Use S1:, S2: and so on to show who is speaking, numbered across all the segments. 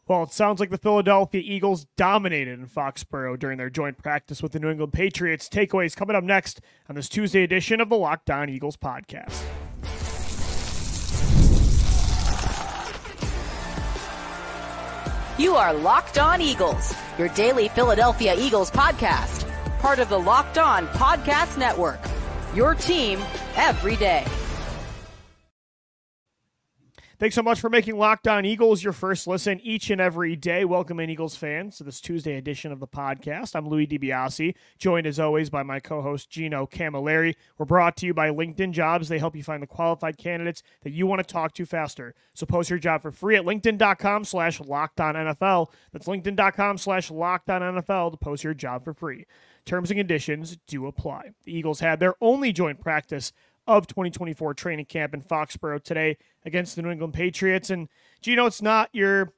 S1: Well, it sounds like the Philadelphia Eagles dominated in Foxboro during their joint practice with the New England Patriots. Takeaways coming up next on this Tuesday edition of the Locked On Eagles podcast.
S2: You are Locked On Eagles, your daily Philadelphia Eagles podcast. Part of the Locked On Podcast Network, your team every day.
S1: Thanks so much for making Locked On Eagles your first listen each and every day. Welcome in, Eagles fans, to this Tuesday edition of the podcast. I'm Louis DiBiase, joined as always by my co-host Gino Camilleri. We're brought to you by LinkedIn Jobs. They help you find the qualified candidates that you want to talk to faster. So post your job for free at linkedin.com/LockedOnNFL. That's linkedin.com/LockedOnNFL to post your job for free. Terms and conditions do apply. The Eagles had their only joint practice of 2024 training camp in Foxboro today against the New England Patriots. And Gino, it's not your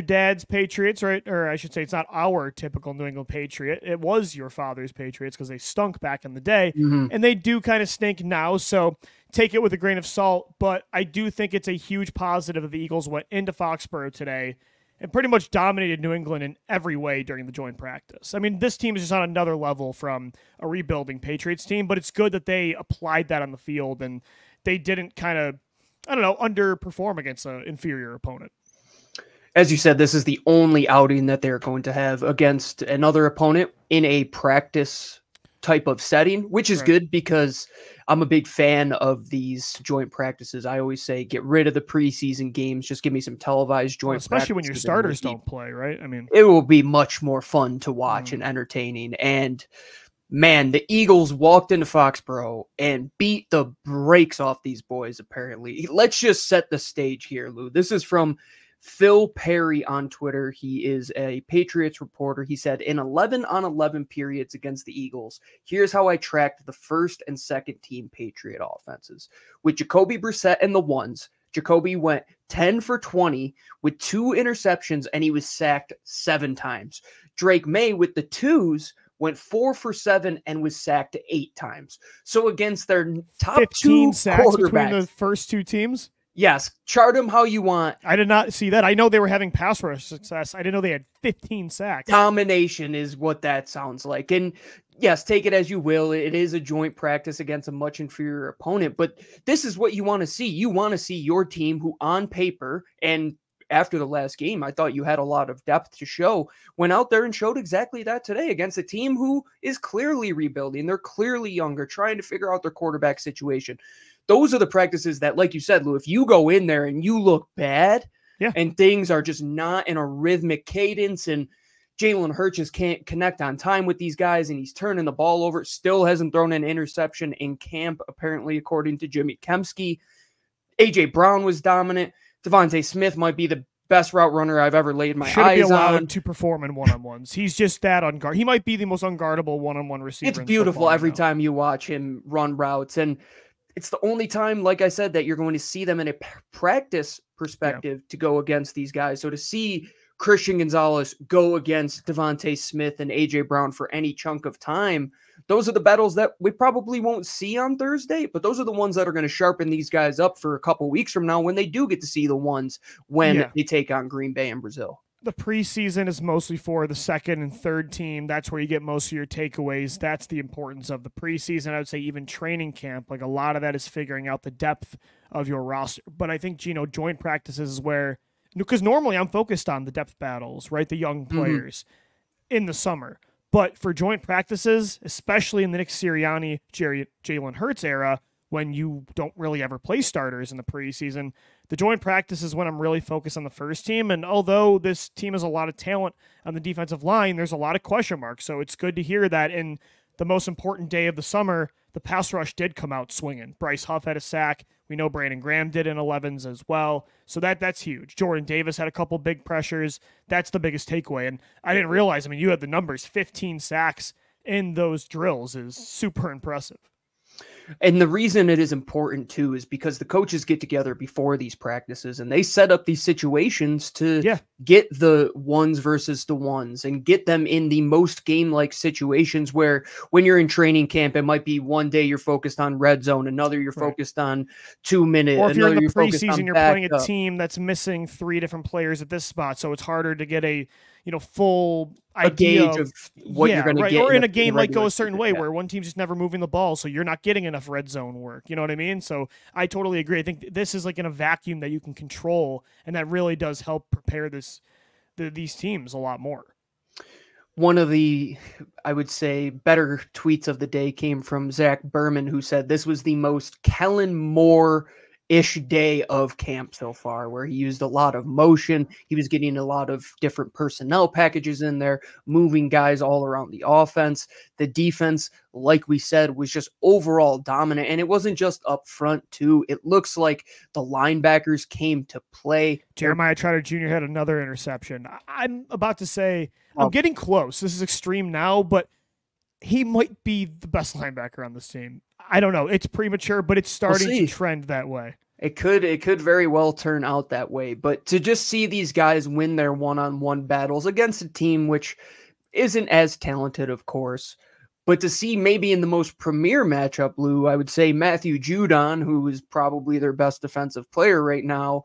S1: dad's Patriots, right? Or I should say, it's not our typical New England Patriot. It was your father's Patriots because they stunk back in the day, and they do kind of stink now. So take it with a grain of salt. But I do think it's a huge positive that the Eagles went into Foxboro today and pretty much dominated New England in every way during the joint practice. I mean, this team is just on another level from a rebuilding Patriots team, but it's good that they applied that on the field and they didn't kind of, underperform against an inferior opponent.
S3: As you said, this is the only outing that they're going to have against another opponent in a practice type of setting, which is good because I'm a big fan of these joint practices. I always say, get rid of the preseason games. Just give me some televised joint practices.
S1: Especially when your starters don't play, right? I mean,
S3: it will be much more fun to watch and entertaining. And man, the Eagles walked into Foxboro and beat the brakes off these boys, apparently. Let's just set the stage here, Lou. This is from Phil Perry on Twitter. He is a Patriots reporter. He said, in 11-on-11 periods against the Eagles, here's how I tracked the first and second team Patriot offenses. With Jacoby Brissett in the ones, Jacoby went 10 for 20 with 2 interceptions, and he was sacked 7 times. Drake May with the twos went 4 for 7 and was sacked 8 times. So against their top 2
S1: sacks between
S3: quarterbacks,
S1: the first two teams.
S3: Yes, chart them how you want.
S1: I did not see that. I know they were having pass rush success. I didn't know they had 15 sacks.
S3: Domination is what that sounds like. And yes, take it as you will. It is a joint practice against a much inferior opponent, but this is what you want to see. You want to see your team who on paper, and after the last game, I thought you had a lot of depth to show, went out there and showed exactly that today against a team who is clearly rebuilding. They're clearly younger, trying to figure out their quarterback situation. Those are the practices that, like you said, Lou, if you go in there and you look bad and things are just not in a rhythmic cadence and Jalen Hurts just can't connect on time with these guys and he's turning the ball over, still hasn't thrown an interception in camp, apparently, according to Jimmy Kempski. A.J. Brown was dominant. Devontae Smith might be the best route runner I've ever laid my eyes on.
S1: Should be allowed to perform in one-on-ones. He's just that unguardable. He might be the most unguardable one-on-one receiver.
S3: It's beautiful every time you watch him run routes, and it's the only time, like I said, that you're going to see them in a practice perspective to go against these guys. So to see Christian Gonzalez go against Devontae Smith and A.J. Brown for any chunk of time, those are the battles that we probably won't see on Thursday, but those are the ones that are going to sharpen these guys up for a couple weeks from now when they do get to see the ones when they take on Green Bay and Brazil.
S1: The preseason is mostly for the second and third team. That's where you get most of your takeaways. That's the importance of the preseason. I would say even training camp, like a lot of that is figuring out the depth of your roster. But I think, Gino, joint practices is where, because normally I'm focused on the depth battles, right? The young players in the summer. But for joint practices, especially in the Nick Sirianni, Jalen Hurts era, when you don't really ever play starters in the preseason, the joint practice is when I'm really focused on the first team. And although this team has a lot of talent on the defensive line, there's a lot of question marks. So it's good to hear that in the most important day of the summer, the pass rush did come out swinging. Bryce Huff had a sack. We know Brandon Graham did in 11s as well. So that's huge. Jordan Davis had a couple big pressures. That's the biggest takeaway. And I didn't realize, you had the numbers, 15 sacks in those drills is super impressive.
S3: And the reason it is important too is because the coaches get together before these practices and they set up these situations to get the ones versus the ones and get them in the most game-like situations where when you're in training camp, it might be one day you're focused on red zone, another you're focused on 2 minute,
S1: or if you're in the
S3: preseason,
S1: you're playing a team that's missing 3 different players at this spot, so it's harder to get a full idea
S3: of what you're going to get.
S1: Or in a game might go a certain way where one team's just never moving the ball, so you're not getting enough red zone work. You know what I mean? So I totally agree. I think this is like in a vacuum that you can control, and that really does help prepare these teams a lot more.
S3: One of the, I would say, better tweets of the day came from Zach Berman, who said this was the most Kellen Moore-ish day of camp so far, where he used a lot of motion. He was getting a lot of different personnel packages in there, moving guys all around the offense. The defense, like we said, was just overall dominant. And it wasn't just up front, too. It looks like the linebackers came to play.
S1: Jeremiah Trotter Jr. had another interception. I'm about to say, I'm getting close. This is extreme now, but he might be the best linebacker on this team. I don't know. It's premature, but it's starting to trend that way.
S3: It could very well turn out that way. But to just see these guys win their one-on-one battles against a team which isn't as talented, of course, but to see maybe in the most premier matchup, Lou, I would say Matthew Judon, who is probably their best defensive player right now,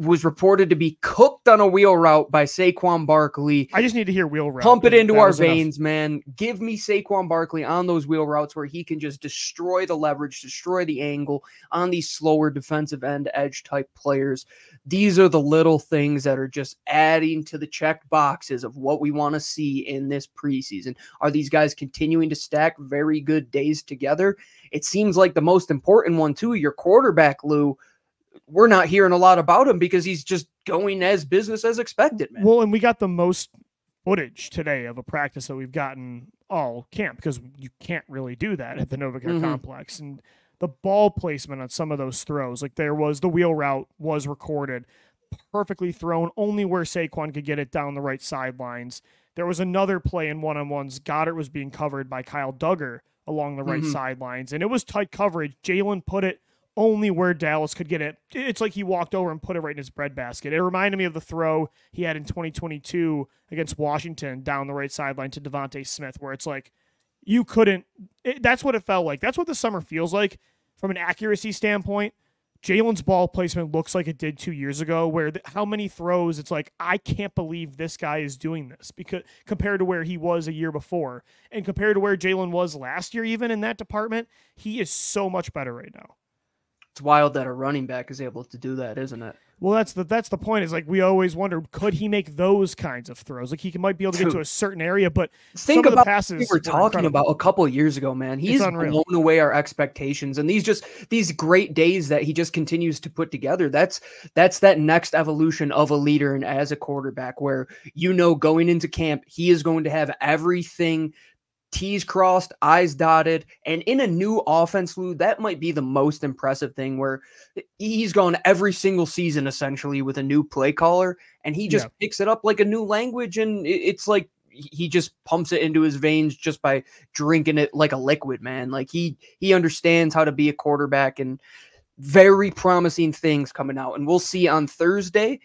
S3: was reported to be cooked on a wheel route by Saquon Barkley.
S1: I just need to hear wheel route.
S3: Pump it into our veins, man. Give me Saquon Barkley on those wheel routes where he can just destroy the leverage, destroy the angle on these slower defensive end edge type players. These are the little things that are just adding to the check boxes of what we want to see in this preseason. Are these guys continuing to stack very good days together? It seems like the most important one too, your quarterback, Lou. We're not hearing a lot about him because he's just going as business as expected, man.
S1: Well, and we got the most footage today of a practice that we've gotten all camp because you can't really do that at the Novica complex. And the ball placement on some of those throws, like the wheel route was recorded, perfectly thrown, only where Saquon could get it down the right sidelines. There was another play in one-on-ones. Goddard was being covered by Kyle Duggar along the right sidelines, and it was tight coverage. Jalen put it only where Dallas could get it. It's like he walked over and put it right in his breadbasket. It reminded me of the throw he had in 2022 against Washington down the right sideline to Devontae Smith, where it's like you couldn't. That's what it felt like. That's what the summer feels like from an accuracy standpoint. Jalen's ball placement looks like it did 2 years ago, where how many throws, it's like, I can't believe this guy is doing this because compared to where he was a year before and compared to where Jalen was last year, even in that department, he is so much better right now.
S3: It's wild that a running back is able to do that, isn't it?
S1: Well, that's the point. Is like we always wonder, could he make those kinds of throws? Like he might be able to get to a certain area, but
S3: think
S1: some
S3: about
S1: of the passes
S3: we were talking about a couple of years ago, man. He's blown away our expectations, and these great days that he just continues to put together. That's that next evolution of a leader and as a quarterback, where going into camp, he is going to have everything T's crossed, I's dotted, and in a new offense, Lou, that might be the most impressive thing where he's gone every single season essentially with a new play caller, and he just picks it up like a new language, and it's like he just pumps it into his veins just by drinking it like a liquid, man. Like he understands how to be a quarterback, and very promising things coming out, and we'll see on Thursday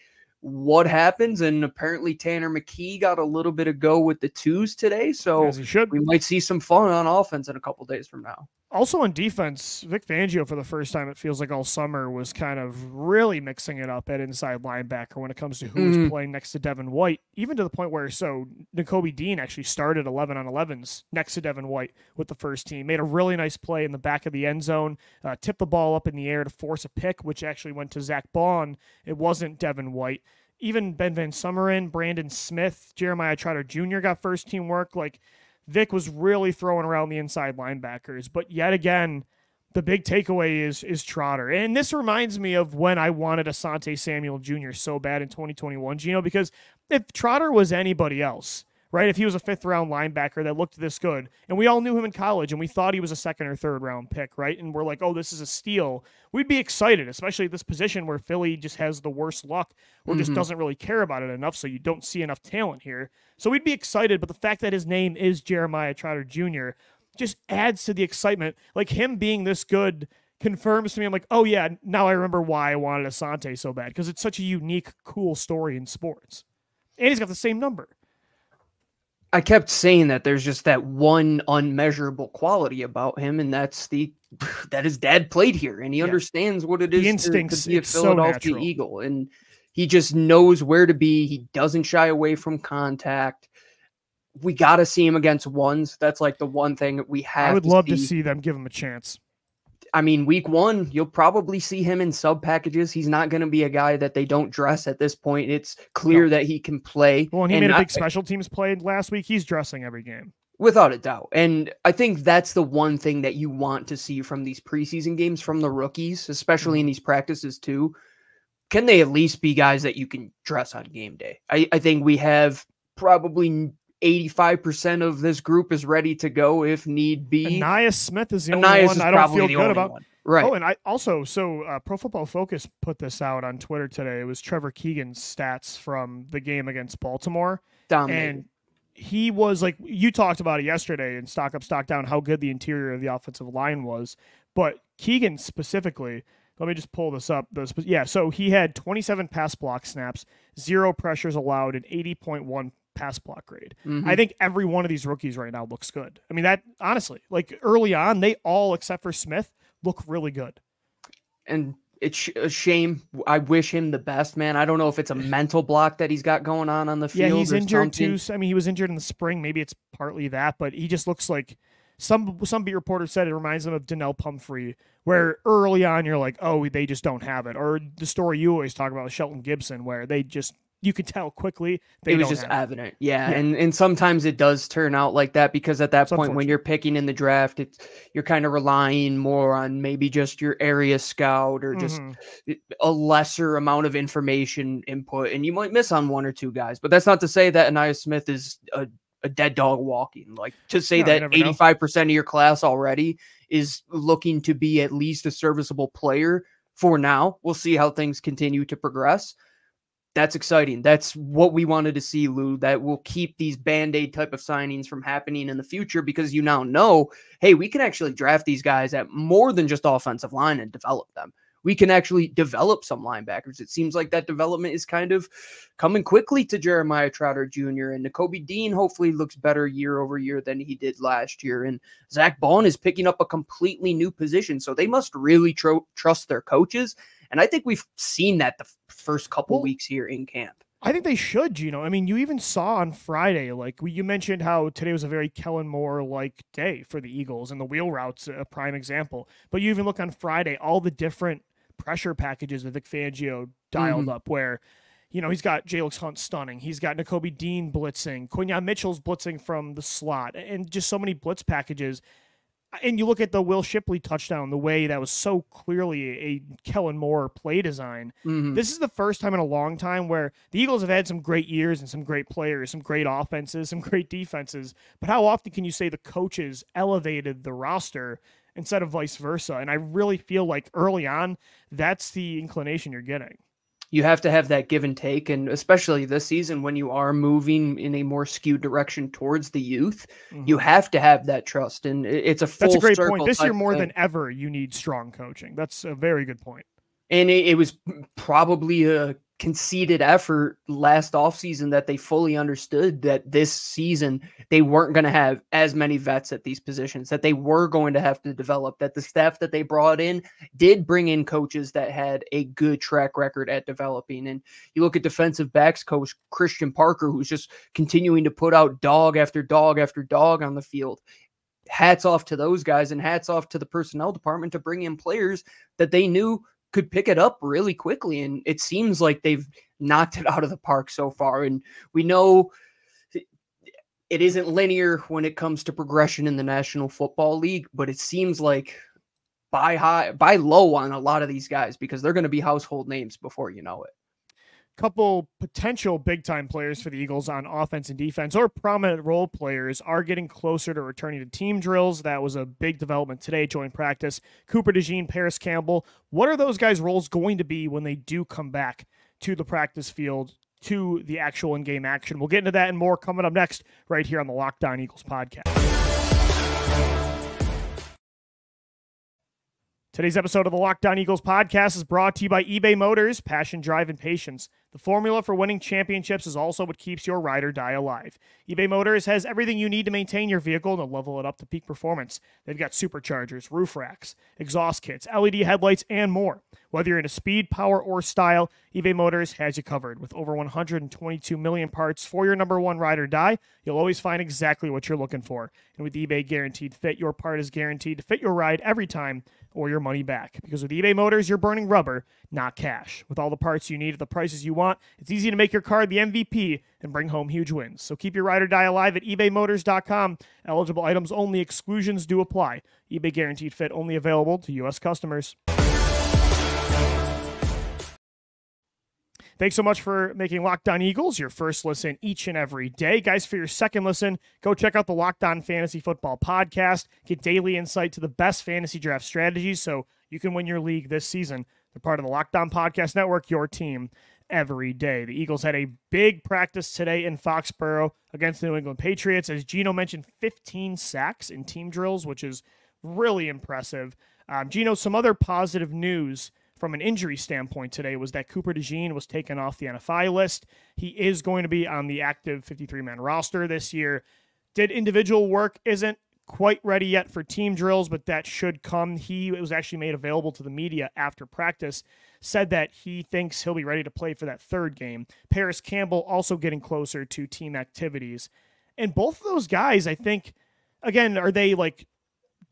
S3: what happens. And apparently Tanner McKee got a little bit of go with the twos today, so we might see some fun on offense in a couple days from now.
S1: Also on defense, Vic Fangio, for the first time it feels like all summer, was kind of really mixing it up at inside linebacker when it comes to who's playing next to Devin White, even to the point where Nakobe Dean actually started 11 on 11s next to Devin White with the first team, made a really nice play in the back of the end zone, tipped the ball up in the air to force a pick, which actually went to Zach Baun. It wasn't Devin White. Even Ben Van Sumeren, Brandon Smith, Jeremiah Trotter Jr. got first team work. Like, Vic was really throwing around the inside linebackers. But yet again, the big takeaway is Trotter. And this reminds me of when I wanted Asante Samuel Jr. so bad in 2021, Gino, because if Trotter was anybody else, right, if he was a fifth-round linebacker that looked this good, and we all knew him in college, and we thought he was a second- or third-round pick, right, and we're like, oh, this is a steal, we'd be excited, especially at this position where Philly just has the worst luck or just doesn't really care about it enough, so you don't see enough talent here. So we'd be excited, but the fact that his name is Jeremiah Trotter Jr., just adds to the excitement. Like him being this good confirms to me, I'm like, oh yeah, now I remember why I wanted Asante so bad, because it's such a unique, cool story in sports. And he's got the same number.
S3: I kept saying that there's just that one unmeasurable quality about him, and that's that his dad played here, and he understands what it is
S1: instincts,
S3: to be a Philadelphia Eagle, and he just knows where to be. He doesn't shy away from contact. We got to see him against ones. That's like the one thing that we have.
S1: I would love to see them give him a chance.
S3: I mean, week 1, you'll probably see him in sub packages. He's not going to be a guy that they don't dress at this point. It's clear that he can play.
S1: Well, and he made a big special teams play last week. He's dressing every game.
S3: Without a doubt. And I think that's the one thing that you want to see from these preseason games from the rookies, especially in these practices too. Can they at least be guys that you can dress on game day? I think we have probably 85% of this group is ready to go if need be.
S1: Ainias Smith is the only one I don't feel good about.
S3: Right.
S1: Oh, and I also, Pro Football Focus put this out on Twitter today. It was Trevor Keegan's stats from the game against Baltimore.
S3: Dominated.
S1: And he was like, you talked about it yesterday in Stock Up, Stock Down, how good the interior of the offensive line was. But Keegan specifically, let me just pull this up. So he had 27 pass block snaps, 0 pressures allowed, and 80.1 pass block grade. I think every one of these rookies right now looks good. I mean, that honestly, like early on, they all, except for Smith, look really good.
S3: And it's a shame. I wish him the best, man. I don't know if it's a mental block that he's got going on the field.
S1: Yeah, he's injured
S3: something.
S1: too. I mean, he was injured in the spring. Maybe it's partly that, but he just looks like some beat reporter said it reminds them of Donnell Pumphrey, where early on you're like, oh, they just don't have it. Or the story you always talk about with Shelton Gibson, where you could tell quickly
S3: it was just evident. Yeah. And sometimes it does turn out like that, because at that point when you're picking in the draft, you're kind of relying more on maybe just your area scout or just a lesser amount of information input, and you might miss on 1 or 2 guys. But that's not to say that Ainias Smith is a dead dog walking. Like, to say that 85% of your class already is looking to be at least a serviceable player for now. We'll see how things continue to progress. That's exciting. That's what we wanted to see, Lou. That will keep these Band-Aid type of signings from happening in the future, because you now know, hey, we can actually draft these guys at more than just offensive line and develop them. We can actually develop some linebackers. It seems like that development is kind of coming quickly to Jeremiah Trotter Jr. And Nakobe Dean hopefully looks better year over year than he did last year. And Zach Bond is picking up a completely new position. So they must really trust their coaches. And I think we've seen that the first couple weeks here in camp.
S1: I think they should, I mean, you even saw on Friday, like you mentioned how today was a very Kellen Moore-like day for the Eagles, and the wheel route's a prime example. But you even look on Friday, all the different pressure packages that Vic Fangio dialed up, where, he's got Jalix Hunt stunning. He's got Nakobe Dean blitzing. Quinyon Mitchell's blitzing from the slot, and just so many blitz packages. And you look at the Will Shipley touchdown, the way that was so clearly a Kellen Moore play design. This is the first time in a long time where the Eagles have had some great years and some great players, some great offenses, some great defenses. But how often can you say the coaches elevated the roster instead of vice versa? And I really feel like early on, that's the inclination you're getting.
S3: You have to have that give and take, and especially this season when you are moving in a more skewed direction towards the youth, you have to have that trust, and it's a full circle.
S1: That's a great point. This year more than ever, you need strong coaching. That's a very good point.
S3: And it was probably a conceded effort last offseason that they fully understood that this season they weren't going to have as many vets at these positions, that they were going to have to develop, that the staff that they brought in did bring in coaches that had a good track record at developing. And you look at defensive backs coach Christian Parker, who's just continuing to put out dog after dog after dog on the field. Hats off to those guys, and hats off to the personnel department to bring in players that they knew could pick it up really quickly. And it seems like they've knocked it out of the park so far. And we know it isn't linear when it comes to progression in the National Football League, but it seems like buy low on a lot of these guys, because they're going to be household names before you know it.
S1: Couple potential big-time players for the Eagles on offense and defense, or prominent role players, are getting closer to returning to team drills. That was a big development today, joint practice. Cooper DeJean, Parris Campbell. What are those guys' roles going to be when they do come back to the practice field, to the actual in-game action? We'll get into that and more coming up next right here on the Locked On Eagles podcast. Today's episode of the Locked On Eagles podcast is brought to you by eBay Motors, passion, drive, and patience. The formula for winning championships is also what keeps your ride or die alive. eBay Motors has everything you need to maintain your vehicle and level it up to peak performance. They've got superchargers, roof racks, exhaust kits, LED headlights, and more. Whether you're into speed, power, or style, eBay Motors has you covered. With over 122 million parts for your number one ride or die, you'll always find exactly what you're looking for. And with eBay Guaranteed Fit, your part is guaranteed to fit your ride every time or your money back. Because with eBay Motors, you're burning rubber, not cash. With all the parts you need at the prices you want, it's easy to make your car the MVP and bring home huge wins. So keep your ride or die alive at ebaymotors.com. Eligible items only. Exclusions do apply. eBay Guaranteed Fit only available to U.S. customers. Thanks so much for making Locked On Eagles your first listen each and every day. Guys, for your second listen, go check out the Locked On Fantasy Football podcast. Get daily insight to the best fantasy draft strategies so you can win your league this season. They're part of the Locked On Podcast Network, your team every day. The Eagles had a big practice today in Foxboro against the New England Patriots. As Gino mentioned, 15 sacks in team drills, which is really impressive. Gino, some other positive news from an injury standpoint today was that Cooper DeJean was taken off the NFI list. He is going to be on the active 53-man roster this year. Did individual work, isn't quite ready yet for team drills, but that should come. It was actually made available to the media after practice, said that he thinks he'll be ready to play for that third game. Parris Campbell also getting closer to team activities. And both of those guys, I think, again, are they like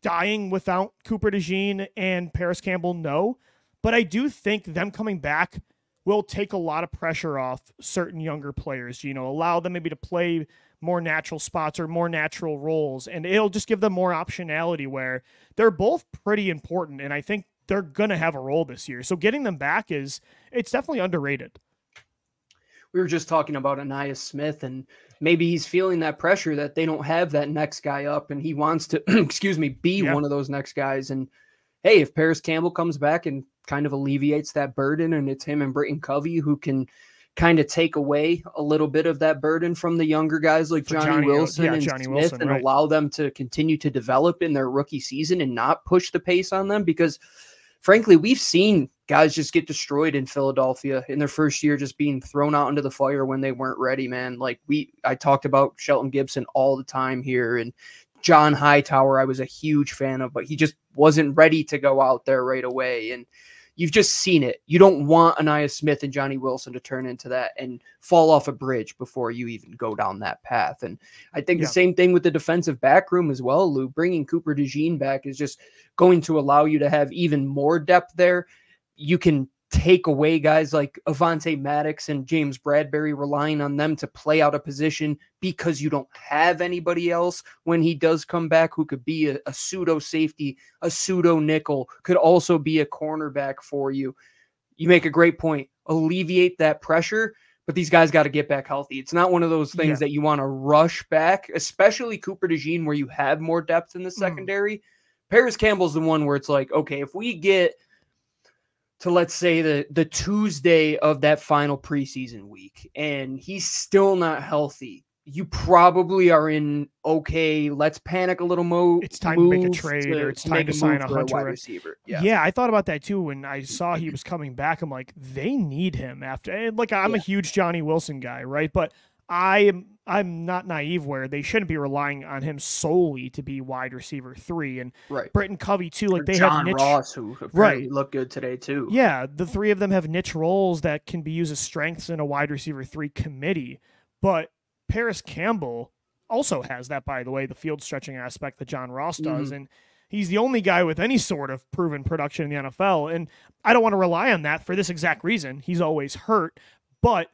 S1: dying without Cooper DeJean and Parris Campbell? No. But I do think them coming back will take a lot of pressure off certain younger players, allow them maybe to play more natural spots or more natural roles. And it'll just give them more optionality where they're both pretty important. And I think they're going to have a role this year. So getting them back it's definitely underrated.
S3: We were just talking about Ainias Smith, and maybe he's feeling that pressure that they don't have that next guy up, and he wants to, be one of those next guys. And hey, if Parris Campbell comes back and kind of alleviates that burden, and it's him and Britton Covey who can kind of take away a little bit of that burden from the younger guys like Johnny Wilson and Smith, and allow them to continue to develop in their rookie season and not push the pace on them. Because frankly, we've seen guys just get destroyed in Philadelphia in their first year, just being thrown out into the fire when they weren't ready, man. I talked about Shelton Gibson all the time here, and John Hightower, I was a huge fan of, but he just wasn't ready to go out there right away. And you've just seen it. You don't want Ainias Smith and Johnny Wilson to turn into that and fall off a bridge before you even go down that path. And I think the same thing with the defensive back room as well, Lou. Bringing Cooper DeJean back is just going to allow you to have even more depth there. You can take away guys like Avonte Maddox and James Bradbury, relying on them to play out a position because you don't have anybody else when he does come back who could be a pseudo safety, a pseudo nickel, could also be a cornerback for you. You make a great point. Alleviate that pressure, but these guys got to get back healthy. It's not one of those things that you want to rush back, especially Cooper DeJean, where you have more depth in the secondary. Parris Campbell's the one where it's like, okay, if we get to, let's say, the Tuesday of that final preseason week, and he's still not healthy, you probably are in, okay, let's panic a little more.
S1: It's time to make a trade, or it's time to sign a Hunter
S3: wide receiver.
S1: Yeah, I thought about that too when I saw he was coming back. I'm like, they need him after. And I'm a huge Johnny Wilson guy, right? But I'm not naive where they shouldn't be relying on him solely to be wide receiver 3. And Britton Covey too, like they
S3: John
S1: have niche
S3: Ross, who apparently looked good today too.
S1: Yeah, the three of them have niche roles that can be used as strengths in a wide receiver 3 committee. But Parris Campbell also has that, by the way, the field stretching aspect that John Ross does. And he's the only guy with any sort of proven production in the NFL. And I don't want to rely on that for this exact reason. He's always hurt, but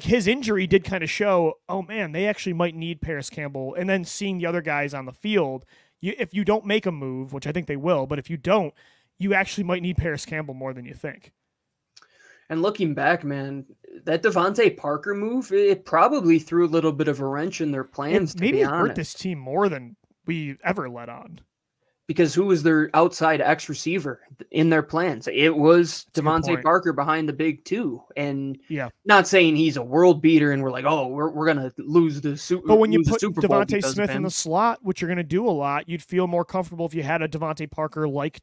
S1: his injury did kind of show, oh man, they actually might need Parris Campbell. And then seeing the other guys on the field, if you don't make a move, which I think they will, but if you don't, you actually might need Parris Campbell more than you think.
S3: And looking back, man, that Devontae Parker move, it probably threw a little bit of a wrench in their plans.
S1: Maybe it hurt this team more than we ever let on.
S3: Because who was their outside X receiver in their plans? It was Devontae Parker behind the big two. And not saying he's a world beater and we're like, oh, we're going to lose the Super Bowl.
S1: But when you put Devontae Smith in the slot, which you're going to do a lot, you'd feel more comfortable if you had a Devontae Parker-like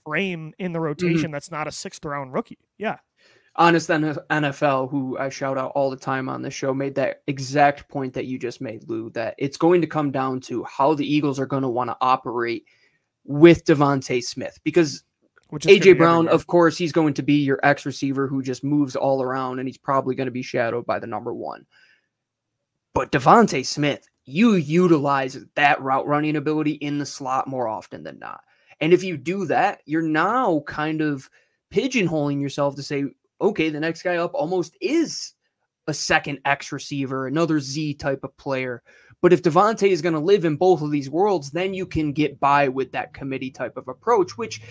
S1: frame in the rotation that's not a 6th-round rookie. Yeah.
S3: Honest NFL, who I shout out all the time on this show, made that exact point that you just made, Lou, that it's going to come down to how the Eagles are going to want to operate with Devontae Smith, because AJ Brown, of course, he's going to be your X receiver who just moves all around, and he's probably going to be shadowed by the number 1. But Devontae Smith, you utilize that route running ability in the slot more often than not. And if you do that, you're now kind of pigeonholing yourself to say, okay, the next guy up almost is a second X receiver, another Z type of player. But if Devontae is going to live in both of these worlds, then you can get by with that committee type of approach, which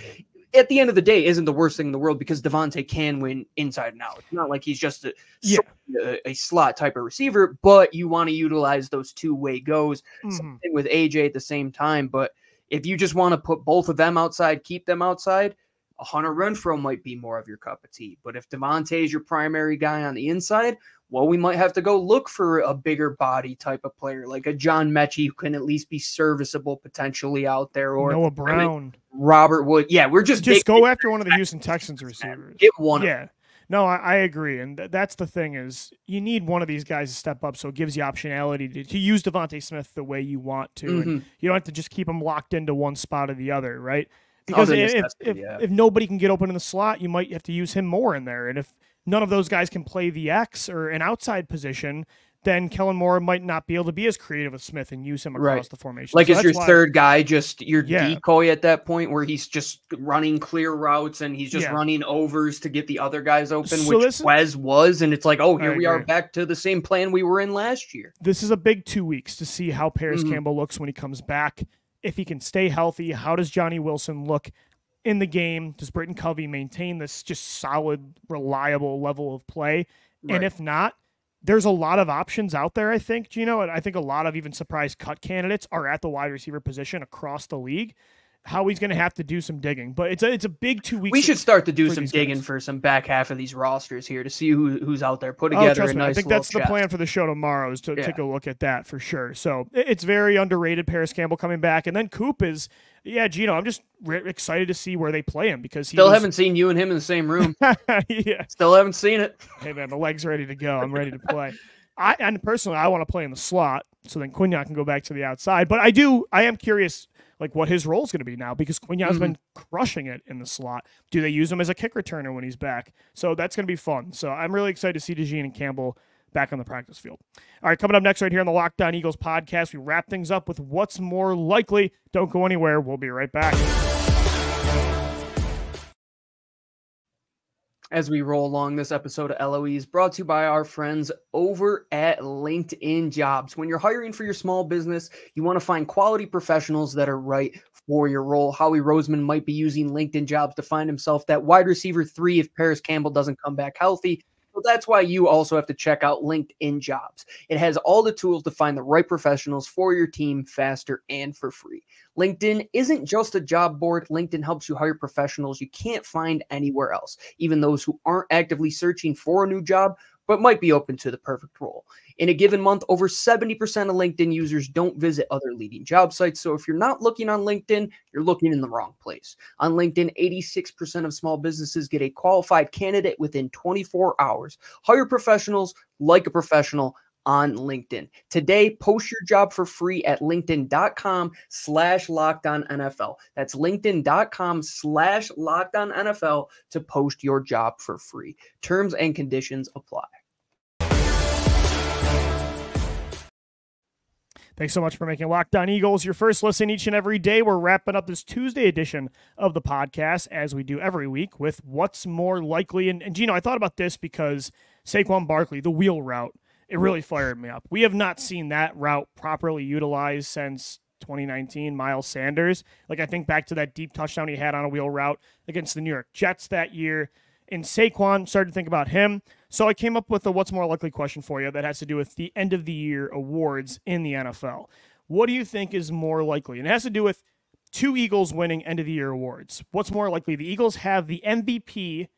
S3: at the end of the day isn't the worst thing in the world because Devontae can win inside and out. It's not like he's just a slot type of receiver, but you want to utilize those two-way goes. Something with AJ at the same time. But if you just want to put both of them outside, keep them outside, Hunter Renfrow might be more of your cup of tea. But if Devontae is your primary guy on the inside, well, we might have to go look for a bigger body type of player, like a John Mechie who can at least be serviceable potentially out there. Or
S1: Noah Brown.
S3: Robert Wood. Yeah, we're just
S1: go after one of the Houston Texans receivers.
S3: Get one.
S1: Yeah. No, I agree. And that's the thing is you need one of these guys to step up so it gives you optionality to use Devontae Smith the way you want to. And you don't have to just keep him locked into one spot or the other, right? Because if nobody can get open in the slot, you might have to use him more in there. And if none of those guys can play the X or an outside position, then Kellen Moore might not be able to be as creative as Smith and use him across the formation.
S3: Like, is your third guy just your decoy at that point where he's just running clear routes and he's just running overs to get the other guys open, which Wes was, and it's like, oh, here we are back to the same plan we were in last year.
S1: This is a big 2 weeks to see how Parris Campbell looks when he comes back. If he can stay healthy, how does Johnny Wilson look in the game? Does Britton Covey maintain this just solid, reliable level of play? Right. And if not, there's a lot of options out there, I think, Gino, and I think a lot of even surprise cut candidates are at the wide receiver position across the league. Howie's going to have to do some digging, but it's a big 2 weeks.
S3: We should start to do some digging for some back half of these rosters here to see who's out there. Put together a nice.
S1: I think that's the plan for the show tomorrow is to take a look at that for sure. So it's very underrated. Parris Campbell coming back, and then Coop is. Yeah, Gino, I'm just excited to see where they play him because
S3: haven't seen you and him in the same room. Still haven't seen it.
S1: Hey man, the leg's ready to go. I'm ready to play. And personally, I want to play in the slot so then Quinyon can go back to the outside. But I am curious like what his role is going to be now because Quignon's been crushing it in the slot. Do they use him as a kick returner when he's back? So that's going to be fun. So I'm really excited to see DeJean and Campbell back on the practice field. All right, coming up next right here on the Locked On Eagles podcast, we wrap things up with what's more likely. Don't go anywhere. We'll be right back.
S3: As we roll along, this episode of LOE is brought to you by our friends over at LinkedIn Jobs. When you're hiring for your small business, you want to find quality professionals that are right for your role. Howie Roseman might be using LinkedIn Jobs to find himself that wide receiver 3 if Parris Campbell doesn't come back healthy. So that's why you also have to check out LinkedIn Jobs. It has all the tools to find the right professionals for your team faster and for free. LinkedIn isn't just a job board. LinkedIn helps you hire professionals you can't find anywhere else, even those who aren't actively searching for a new job, but might be open to the perfect role. In a given month, over 70% of LinkedIn users don't visit other leading job sites. So if you're not looking on LinkedIn, you're looking in the wrong place. On LinkedIn, 86% of small businesses get a qualified candidate within 24 hours. Hire professionals like a professional on LinkedIn. Today, post your job for free at linkedin.com/LockedOnNFL. That's linkedin.com/LockedOnNFL to post your job for free. Terms and conditions apply.
S1: Thanks so much for making Locked On Eagles your first listen each and every day. We're wrapping up this Tuesday edition of the podcast, as we do every week, with what's more likely. And Gino, I thought about this because Saquon Barkley, the wheel route, it really fired me up. We have not seen that route properly utilized since 2019, Miles Sanders. Like, I think back to that deep touchdown he had on a wheel route against the New York Jets that year. And Saquon, started to think about him. So I came up with a what's more likely question for you that has to do with the end of the year awards in the NFL. What do you think is more likely? And it has to do with two Eagles winning end of the year awards. What's more likely? The Eagles have the MVP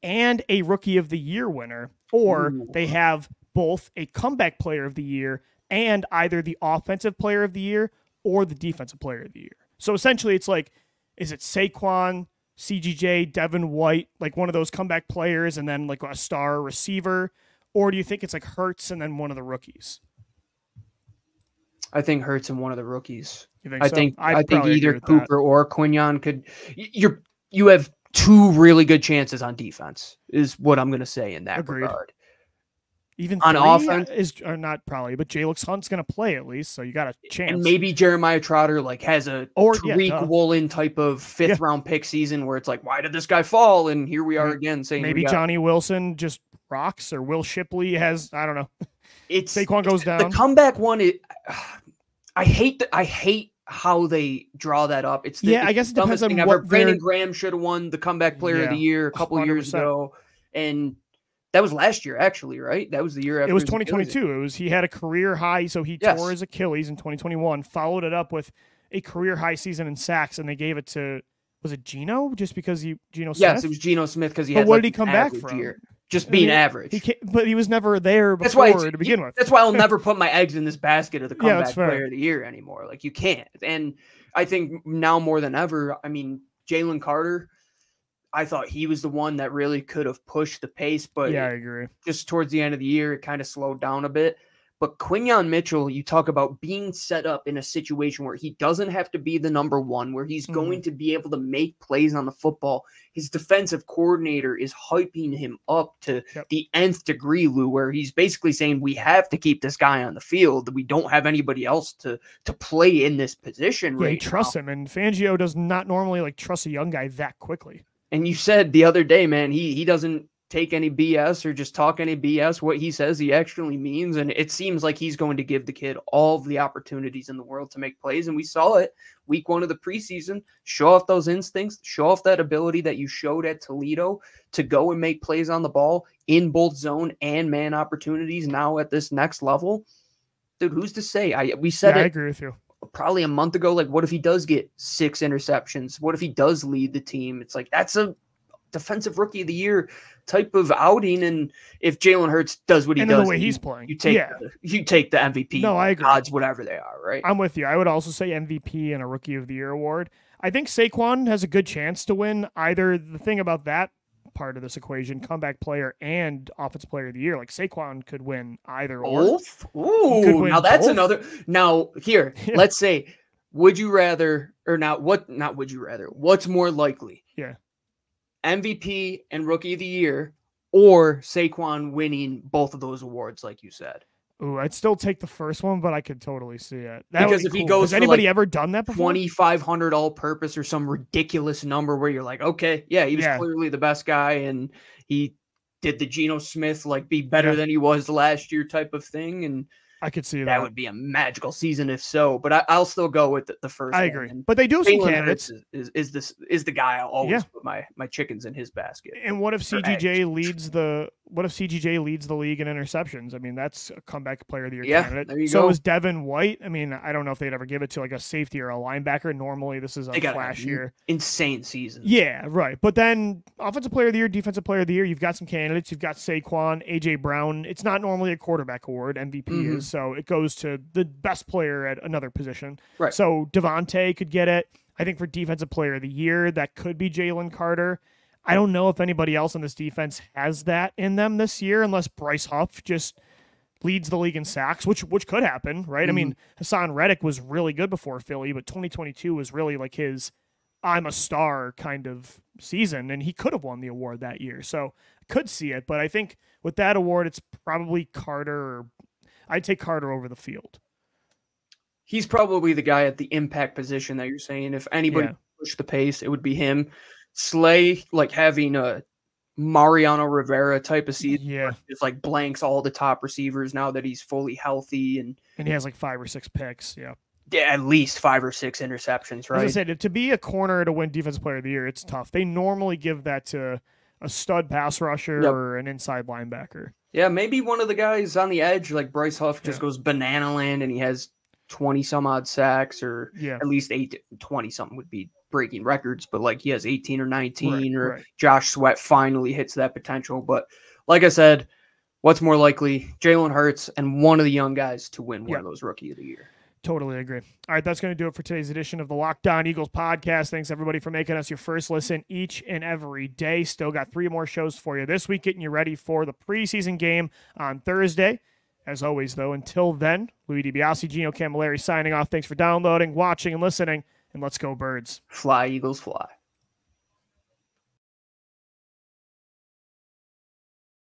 S1: and a Rookie of the Year winner, or they have both a Comeback Player of the Year and either the Offensive Player of the Year or the Defensive Player of the Year. So essentially it's like, is it Saquon, CGJ, Devin White, like one of those comeback players and then like a star receiver? Or do you think it's like Hurts and then one of the rookies?
S3: I think Hurts and one of the rookies.
S1: You think so?
S3: I think either Cooper or Quignon could. You have two really good chances on defense, is what I'm going to say in that regard.
S1: Even
S3: on offense
S1: or not probably, but Jalix Hunt's going to play at least, so you got a chance.
S3: And maybe Jeremiah Trotter like has a Tariq Woolen type of fifth round pick season where it's like, why did this guy fall? And here we are again saying
S1: maybe Johnny Wilson just rocks, or Will Shipley has, I don't know.
S3: It's
S1: Saquon goes down.
S3: The comeback one. I hate how they draw that up. It's
S1: I guess it depends on what
S3: Brandon Graham should have won the comeback player of the year a couple years ago, and that was last year actually, right? That was the year after.
S1: It was 2022. He had a career high, so he tore his Achilles in 2021. Followed it up with a career high season in sacks, and they gave it to, was it Geno? Just because Geno Smith?
S3: Yes, it was Geno Smith because he had.
S1: But what did he come back from?
S3: Year. Just being average.
S1: But he was never there before to begin with.
S3: That's why I'll never put my eggs in this basket of the comeback player of the year anymore. Like, you can't. And I think now more than ever, I mean, Jalen Carter, I thought he was the one that really could have pushed the pace. But
S1: I agree.
S3: Just towards the end of the year, it kind of slowed down a bit. But Quignon Mitchell, you talk about being set up in a situation where he doesn't have to be the number one, where he's going to be able to make plays on the football. His defensive coordinator is hyping him up to the nth degree, Lou, where he's basically saying, we have to keep this guy on the field. We don't have anybody else to play in this position
S1: he trusts him, and Fangio does not normally like trust a young guy that quickly.
S3: And you said the other day, man, he doesn't take any BS or just talk any BS. What he says, he actually means. And it seems like he's going to give the kid all of the opportunities in the world to make plays. And we saw it week one of the preseason. Show off those instincts, show off that ability that you showed at Toledo to go and make plays on the ball in both zone and man opportunities now at this next level. Dude, who's to say? We said it.
S1: I agree with you.
S3: Probably a month ago, like, what if he does get 6 interceptions? What if he does lead the team? It's like, that's a defensive rookie of the year type of outing. And if Jalen Hurts does what he does,
S1: the way he's playing,
S3: you take the MVP.
S1: No, I agree.
S3: Odds, whatever they are, right?
S1: I'm with you. I would also say MVP and a Rookie of the Year award. I think Saquon has a good chance to win either. The thing about that part of this equation, comeback player and offensive player of the year, like Saquon could win either
S3: both. Ooh, now that's both. Another. Now here, let's say, would you rather, or not? Not would you rather? What's more likely?
S1: Yeah.
S3: MVP and Rookie of the Year, or Saquon winning both of those awards, like you said?
S1: Ooh, I'd still take the first one, but I could totally see it.
S3: Because if he goes,
S1: has anybody ever done that before?
S3: 2,500 all-purpose or some ridiculous number where you're like, okay, he was clearly the best guy, and he did the Geno Smith like be better than he was last year type of thing, and
S1: I could see that.
S3: That would be a magical season if so, but I'll still go with the first one.
S1: I agree. But they do have some candidates.
S3: Is the guy I'll always put my chickens in his basket.
S1: And what if CGJ leads the league in interceptions? I mean, that's a comeback player of the year candidate.
S3: There you
S1: go.
S3: So
S1: is Devin White. I mean, I don't know if they'd ever give it to like a safety or a linebacker. Normally this is a flash year.
S3: Insane season.
S1: Yeah, right. But then offensive player of the year, defensive player of the year, you've got some candidates. You've got Saquon, AJ Brown. It's not normally a quarterback award. MVP is. So it goes to the best player at another position.
S3: Right.
S1: So Devontae could get it. I think for defensive player of the year, that could be Jalen Carter. I don't know if anybody else on this defense has that in them this year, unless Bryce Huff just leads the league in sacks, which could happen, right? I mean, Hassan Reddick was really good before Philly, but 2022 was really like his I'm a star kind of season, and he could have won the award that year. So I could see it, but I think with that award, it's probably Carter, or I'd take Carter over the field.
S3: He's probably the guy at the impact position that you're saying. If anybody pushed the pace, it would be him. Slay, like having a Mariano Rivera type of season, just like blanks all the top receivers now that he's fully healthy, and
S1: he has like 5 or 6 picks. Yeah,
S3: at least 5 or 6 interceptions. Right.
S1: As I said, to be a corner to win Defensive Player of the Year, it's tough. They normally give that to a stud pass rusher or an inside linebacker.
S3: Yeah, maybe one of the guys on the edge, like Bryce Huff, just goes banana land and he has 20 some odd sacks, or
S1: Yeah.
S3: at least 20 something would be breaking records, but like he has 18 or 19,
S1: right.
S3: Josh Sweat finally hits that potential. But like I said, what's more likely, Jalen Hurts and one of the young guys to win one of those Rookie of the Year.
S1: Totally agree. All right, that's going to do it for today's edition of the Locked On Eagles podcast. Thanks, everybody, for making us your first listen each and every day. Still got 3 more shows for you this week, getting you ready for the preseason game on Thursday. As always, though, until then, Louis DiBiase, Gino Camilleri signing off. Thanks for downloading, watching, and listening, and let's go Birds.
S3: Fly, Eagles, fly.